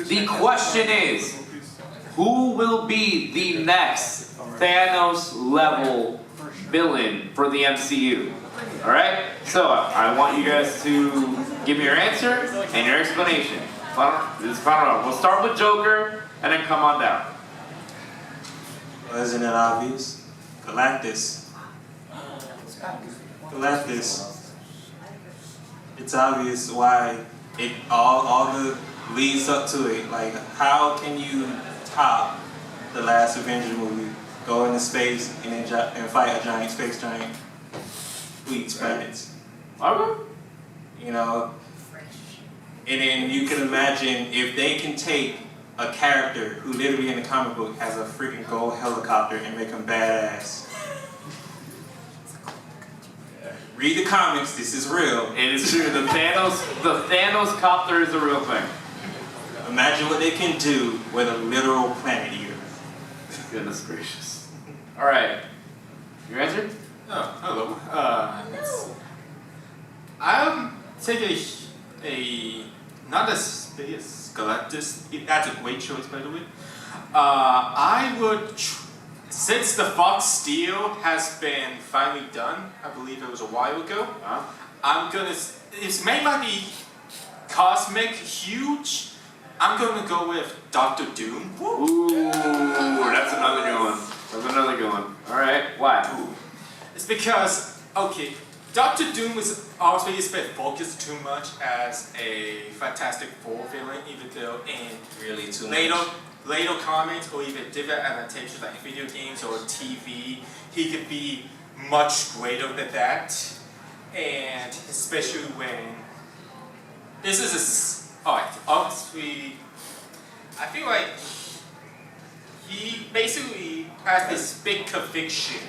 The question is, who will be the next Thanos-level villain for the MCU? Alright? So, I want you guys to give me your answer and your explanation. This final round. We'll start with Joker, and then come on down. Well, isn't it obvious? Galactus. Galactus. It's obvious why it all the leads up to it. Like, how can you top the last Avengers movie? Go into space and fight a giant space giant who eats planets. Okay. You know, and then you can imagine if they can take a character who literally in the comic book has a freaking gold helicopter and make him badass. Read the comics, this is real. It is true, the Thanos copter is a real thing. Imagine what they can do with a literal planet eater. Goodness gracious. Alright. Your answer? Oh, hello. I'll take a not as space as Galactus. That's a great choice, by the way. I would, since the Fox Steel has been finally done, I believe it was a while ago. I'm gonna. It's made by the cosmic huge. I'm gonna go with Dr. Doom. Ooh, that's another good one. That's another good one. Alright, why? Ooh. It's because, okay, Dr. Doom is obviously it's been focused too much as a Fantastic Four villain, even though in Really too later comics or even different adaptations like video games or TV, he could be much greater than that. And especially when this is alright, obviously I feel like he basically has this big conviction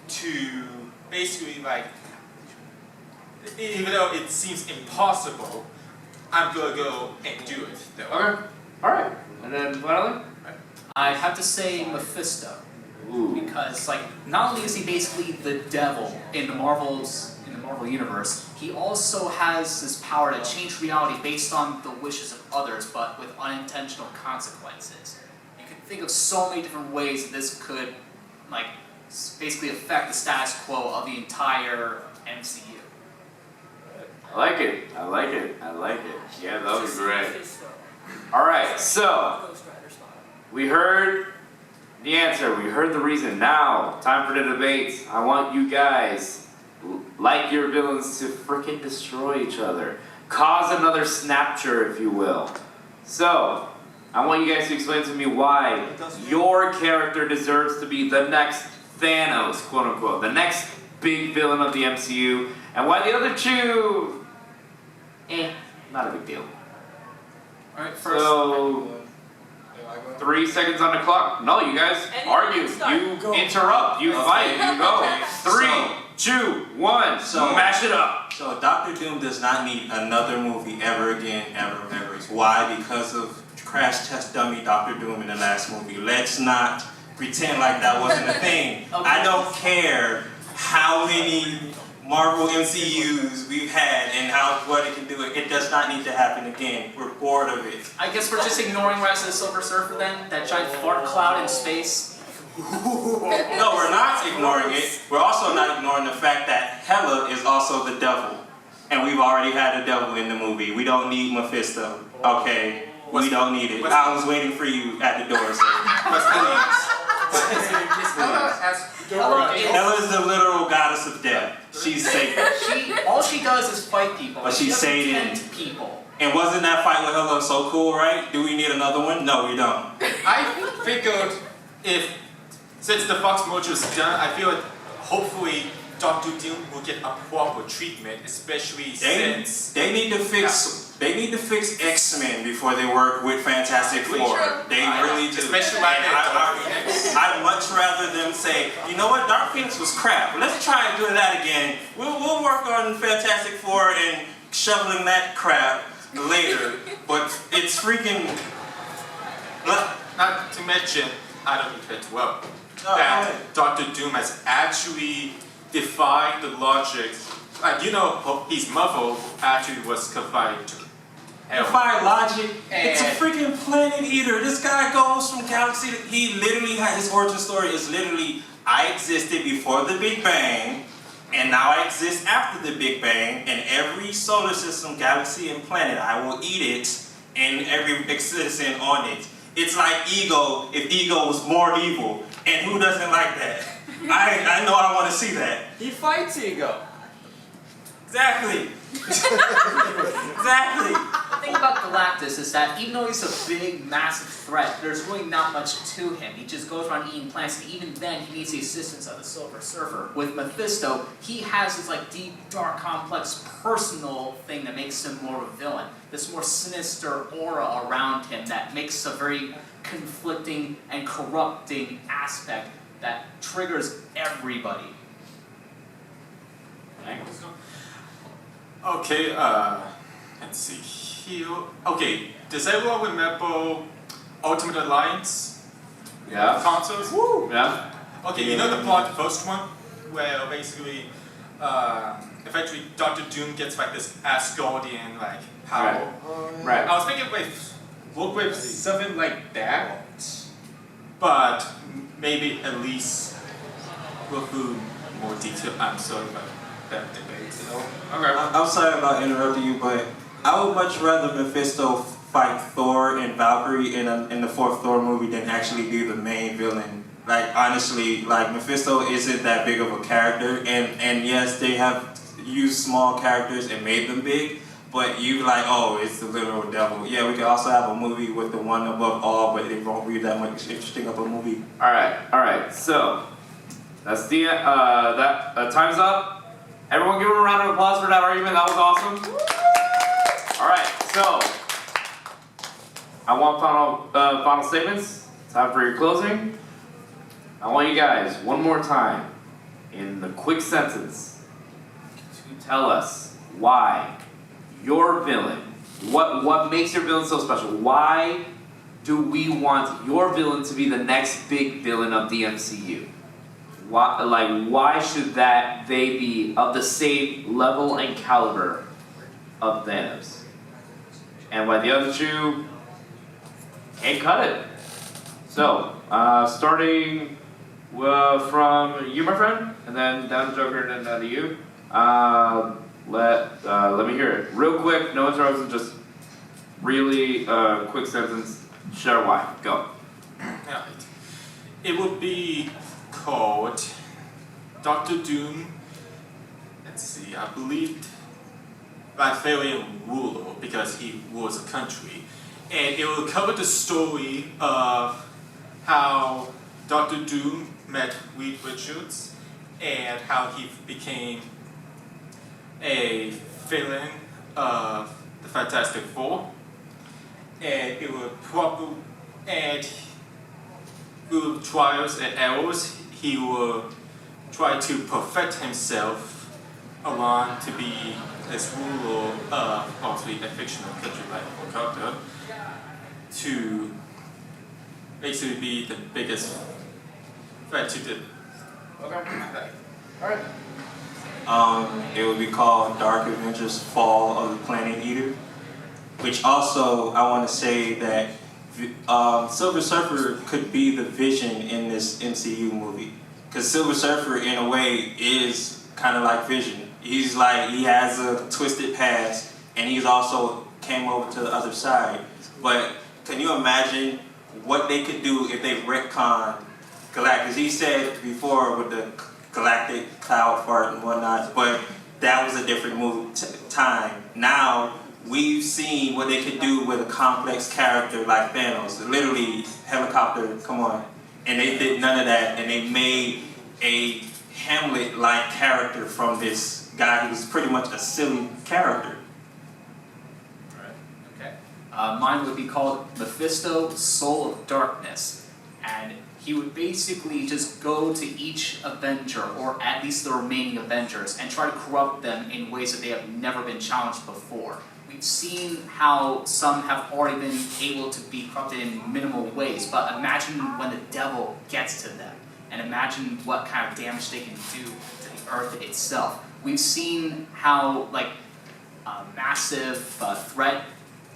to basically like, even though it seems impossible, I'm gonna go and do it though. Okay. Alright. And then finally? I'd have to say Mephisto. Ooh. Because like not only is he basically the devil in the Marvel universe, he also has this power to change reality based on the wishes of others, but with unintentional consequences. You can think of so many different ways that this could like basically affect the status quo of the entire MCU. I like it. I like it. I like it. Yeah, that was great. Alright, so we heard the answer, we heard the reason. Now, time for the debate. I want you guys, like your villains, to freaking destroy each other. Cause another snapture, if you will. So, I want you guys to explain to me why your character deserves to be the next Thanos, quote unquote, the next big villain of the MCU, and why the other two, not a big deal. Alright, first. So, 3 seconds on the clock. No, you guys argue. You interrupt. You fight. You go. 3, 2, 1. So mash it up. So Dr. Doom does not need another movie ever again, ever. Why? Because of Crash Test Dummy Dr. Doom in the last movie. Let's not pretend like that wasn't a thing. Okay. I don't care how many Marvel MCUs we've had and what it can do. It does not need to happen again. We're bored of it. I guess we're just ignoring Rise of the Silver Surfer then? That giant fart cloud in space? No, we're not ignoring it. We're also not ignoring the fact that Hela is also the devil. And we've already had a devil in the movie. We don't need Mephisto. Okay? We don't need it. I was waiting for you at the door, sir. Hela is the literal goddess of death. She's sacred. All she does is fight people. But she's Satan. Satan. People. And wasn't that fight with Hela so cool, right? Do we need another one? No, we don't. I figured since the Fox merger is done, I feel like hopefully Dr. Doom will get a proper treatment, especially since they need to fix X-Men before they work with Fantastic Four. They really do. Especially right now. I'd much rather them say, you know what, Dark Phoenix was crap. Let's try and do that again. We'll work on Fantastic Four and shoveling that crap later. But it's freaking. Not to mention, I don't think it well, Oh, that Dr. Doom has actually defied the logic. You know, his mother actually was confined to defy logic. It's a And- freaking planet eater. This guy goes from galaxy to, he literally had his origin story is literally, I existed before the Big Bang, and now I exist after the Big Bang, and every solar system, galaxy, and planet, I will eat it, and every citizen on it. It's like Ego, if Ego was more evil, and who doesn't like that? I know I want to see that. He fights Ego. Exactly. Exactly. The thing about Galactus is that even though he's a big, massive threat, there's really not much to him. He just goes around eating plants, and even then, he needs the assistance of the Silver Surfer. With Mephisto, he has this like deep, dark, complex, personal thing that makes him more of a villain. This more sinister aura around him that makes a very conflicting and corrupting aspect that triggers everybody. Okay, let's see here. Okay, does everyone remember Ultimate Alliance Yeah. consoles? Yeah. Okay, you know the plot, the first one, where basically, eventually Dr. Doom gets like this Asgardian like power. Right. I was thinking work with something like that, but maybe at least go through more detail. I'm sorry about that debate. Okay. I'm sorry about interrupting you, but I would much rather Mephisto fight Thor and Valkyrie in the fourth Thor movie than actually be the main villain. Like honestly, like Mephisto isn't that big of a character, and yes, they have used small characters and made them big, but you like, oh, it's the literal devil. Yeah, we could also have a movie with the one above all, but it won't be that much interesting of a movie. All right. So that's the time's up. Everyone, give him a round of applause for that argument. That was awesome. All right. So I want final statements. Time for your closing. I want you guys one more time in the quick sentence to tell us why your villain, what makes your villain so special? Why do we want your villain to be the next big villain of the MCU? Why should they be of the same level and caliber of Thanos? And why the other two can't cut it? So, starting from you, my friend, and then down to Joker, and then down to you. Let me hear it. Real quick, no interruptions, just really quick sentence. Share why. Go. Yeah, it would be called Dr. Doom. Let's see, I believe Rifarian ruler because he rules a country. And it will cover the story of how Dr. Doom met Reed Richards and how he became a villain of the Fantastic Four. And it will through trials and errors, he will try to perfect himself along to be this ruler of obviously a fictional country like Wakanda, to basically be the biggest threat to the. Okay. Alright. It would be called Dark Avengers Fall of the Planet Eater, which also I want to say that Silver Surfer could be the Vision in this MCU movie, because Silver Surfer in a way is kind of like Vision. He's like, he has a twisted past, and he's also came over to the other side. But can you imagine what they could do if they retcon Galactus? He said before with the galactic cloud fart and whatnot, but that was a different time. Now we've seen what they could do with a complex character like Thanos. Literally, helicopter, come on. And they did none of that, and they made a Hamlet-like character from this guy who was pretty much a silly character. Okay. Mine would be called Mephisto, Soul of Darkness, and he would basically just go to each Avenger, or at least the remaining Avengers, and try to corrupt them in ways that they have never been challenged before. We've seen how some have already been able to be corrupted in minimal ways, but imagine when the devil gets to them, and imagine what kind of damage they can do to the earth itself. We've seen how, like, a massive threat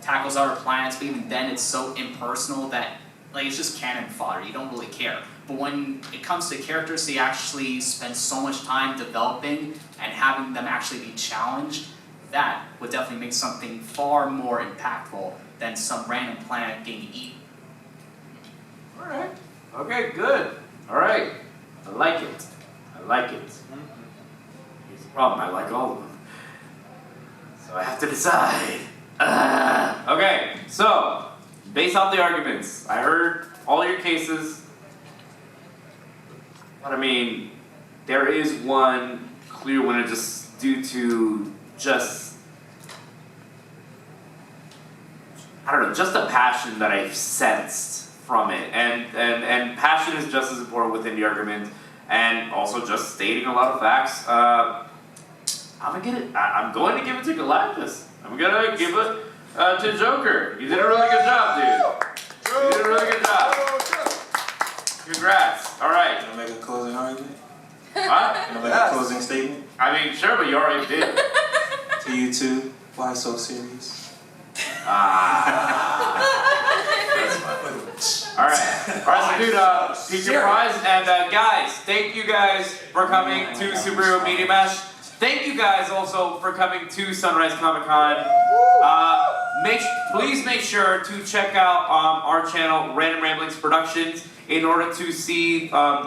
tackles other planets, but even then it's so impersonal that like it's just cannon fodder, you don't really care. But when it comes to characters they actually spend so much time developing and having them actually be challenged, that would definitely make something far more impactful than some random planet getting eaten. Alright. Okay, good. Alright. I like it. I like it. Here's the problem, I like all of them. So I have to decide. Okay, so, based off the arguments, I heard all your cases. But I mean, there is one clear winner just due to just, I don't know, just the passion that I've sensed from it. And passion is just as important within the argument, and also just stating a lot of facts. I'm going to give it to Galactus. I'm gonna give it to Joker. You did a really good job, dude. You did a really good job. Congrats. Alright. Can I make a closing argument? What? Can I make a closing statement? I mean, sure, but you already did. To you two, why so serious? Alright, so dude, pick your prize, and guys, thank you guys for coming to Superhero Media Mash. Thank you guys also for coming to Sunrise Comic Con. Please make sure to check out our channel, Random Ramblings Productions, in order to see the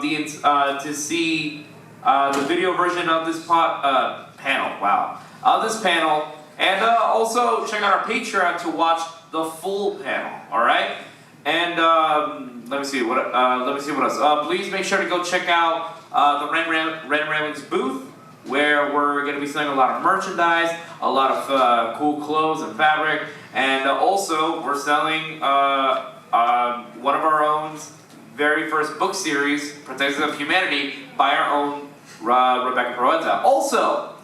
video version of this panel. Wow, of this panel, and also check out our Patreon to watch the full panel. All right, and let me see what else. Please make sure to go check out the Random Ramblings booth, where we're going to be selling a lot of merchandise, a lot of cool clothes and fabric, and also we're selling one of our own very first book series, Protectors of Humanity, by our own Rebecca Proenza. Also,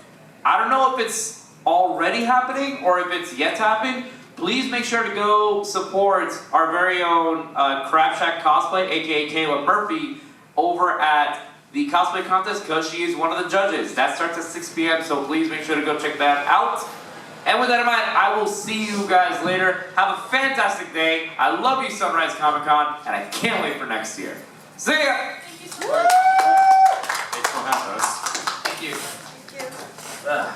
I don't know if it's already happening or if it's yet to happen. Please make sure to go support our very own Crab Shack Cosplay, aka Kayla Murphy, over at the cosplay contest, because she is one of the judges. That starts at 6 p.m., so please make sure to go check that out. And with that in mind, I will see you guys later. Have a fantastic day. I love you, Sunrise Comic Con, and I can't wait for next year. See ya! Thank you. Ugh.